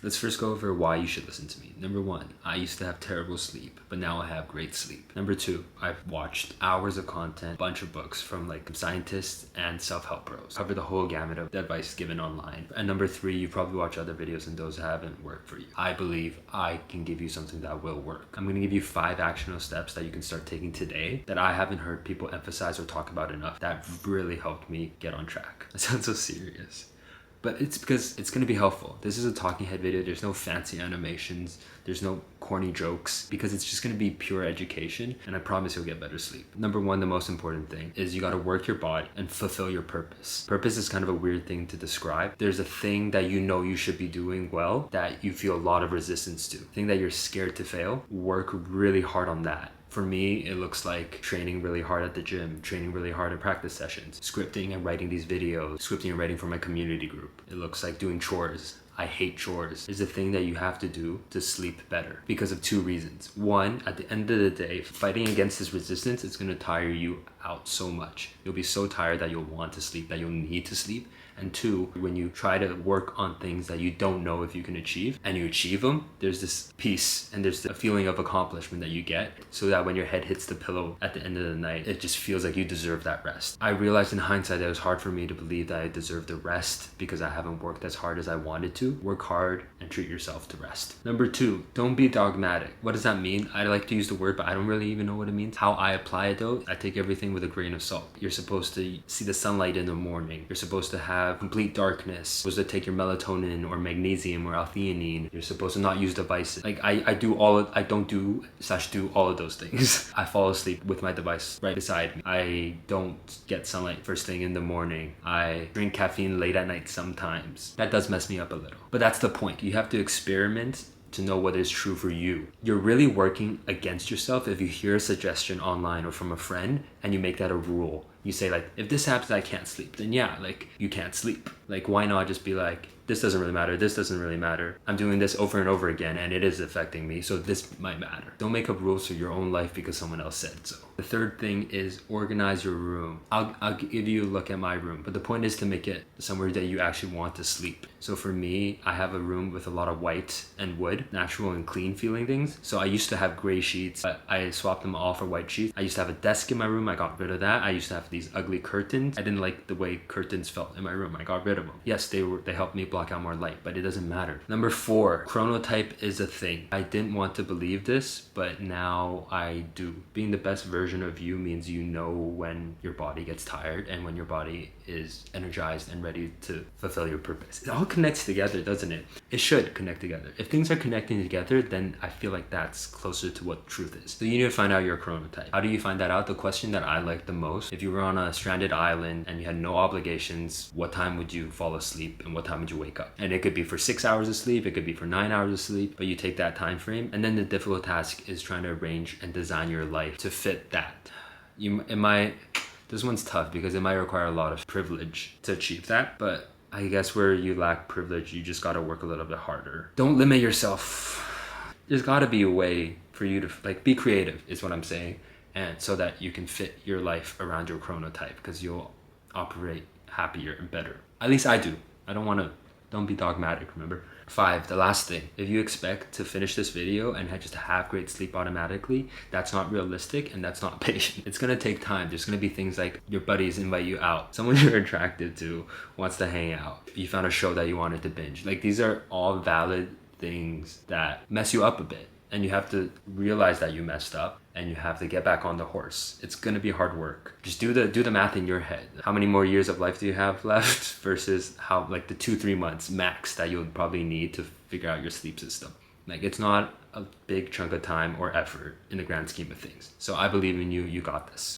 Let's first go over why you should listen to me. Number one, I used to have terrible sleep, but now I have great sleep. Number two, I've watched hours of content, bunch of books from like scientists and self-help pros. Cover the whole gamut of advice given online. And number three, you probably watch other videos and those haven't worked for you. I believe I can give you something that will work. I'm gonna give you 5 actionable steps that you can start taking today that I haven't heard people emphasize or talk about enough. That really helped me get on track. That sounds so serious. But it's because it's going to be helpful. This is a talking head video. There's no fancy animations. There's no corny jokes because it's just going to be pure education, and I promise you'll get better sleep. Number one, the most important thing is you got to work your body and fulfill your purpose. Purpose is kind of a weird thing to describe. There's a thing that you know you should be doing well that you feel a lot of resistance to. Thing that you're scared to fail. Work really hard on that. For me, it looks like training really hard at the gym, training really hard in practice sessions, scripting and writing these videos, scripting and writing for my community group. It looks like doing chores. I hate chores. It's a thing that you have to do to sleep better because of 2 reasons. One, at the end of the day, fighting against this resistance is going to tire you out so much. You'll be so tired that you'll want to sleep, that you'll need to sleep. And 2, when you try to work on things that you don't know if you can achieve and you achieve them, there's this peace and there's a feeling of accomplishment that you get so that when your head hits the pillow at the end of the night, it just feels like you deserve that rest. I realized in hindsight that it was hard for me to believe that I deserved the rest because I haven't worked as hard as I wanted to. Work hard and treat yourself to rest. Number 2, don't be dogmatic. What does that mean? I like to use the word, but I don't really even know what it means. How I apply it though, I take everything with a grain of salt. You're supposed to see the sunlight in the morning. You're supposed to have complete darkness. You're supposed to take your melatonin or magnesium or L-theanine. You're supposed to not use devices. Like I do all all of those things. I fall asleep with my device right beside me. I don't get sunlight first thing in the morning. I drink caffeine late at night sometimes. That does mess me up a little. But that's the point. You have to experiment to know what is true for you. You're really working against yourself if you hear a suggestion online or from a friend and you make that a rule. You say like, if this happens, I can't sleep. Then yeah, like you can't sleep. Like why not just be like, this doesn't really matter. This doesn't really matter. I'm doing this over and over again and it is affecting me. So this might matter. Don't make up rules for your own life because someone else said so. The third thing is organize your room. I'll give you a look at my room, but the point is to make it somewhere that you actually want to sleep. So for me, I have a room with a lot of white and wood, natural and clean feeling things. So I used to have gray sheets, but I swapped them all for white sheets. I used to have a desk in my room. I got rid of that. I used to have these ugly curtains. I didn't like the way curtains felt in my room. I got rid of them. Yes, they helped me block out more light, but it doesn't matter. Number 4, chronotype is a thing. I didn't want to believe this, but now I do. Being the best version of you means you know when your body gets tired and when your body is energized and ready to fulfill your purpose. It all connects together, doesn't it? It should connect together. If things are connecting together, then I feel like that's closer to what truth is. So you need to find out your chronotype. How do you find that out? The question that I like the most, if you were on a stranded island and you had no obligations, what time would you fall asleep and what time would you wake up? And it could be for 6 hours of sleep, it could be for 9 hours of sleep, but you take that time frame, and then the difficult task is trying to arrange and design your life to fit that. This one's tough because it might require a lot of privilege to achieve that, but I guess where you lack privilege, you just gotta work a little bit harder. Don't limit yourself. There's gotta be a way for you to like be creative is what I'm saying, and so that you can fit your life around your chronotype because you'll operate happier and better. At least I do. Don't be dogmatic, remember? 5, the last thing. If you expect to finish this video and just have great sleep automatically, that's not realistic and that's not patient. It's gonna take time. There's gonna be things like your buddies invite you out. Someone you're attracted to wants to hang out. You found a show that you wanted to binge. Like these are all valid things that mess you up a bit. And you have to realize that you messed up and you have to get back on the horse. It's gonna be hard work. Just do the math in your head. How many more years of life do you have left versus how like the 2-3 months max that you'll probably need to figure out your sleep system. Like it's not a big chunk of time or effort in the grand scheme of things. So I believe in you, you got this.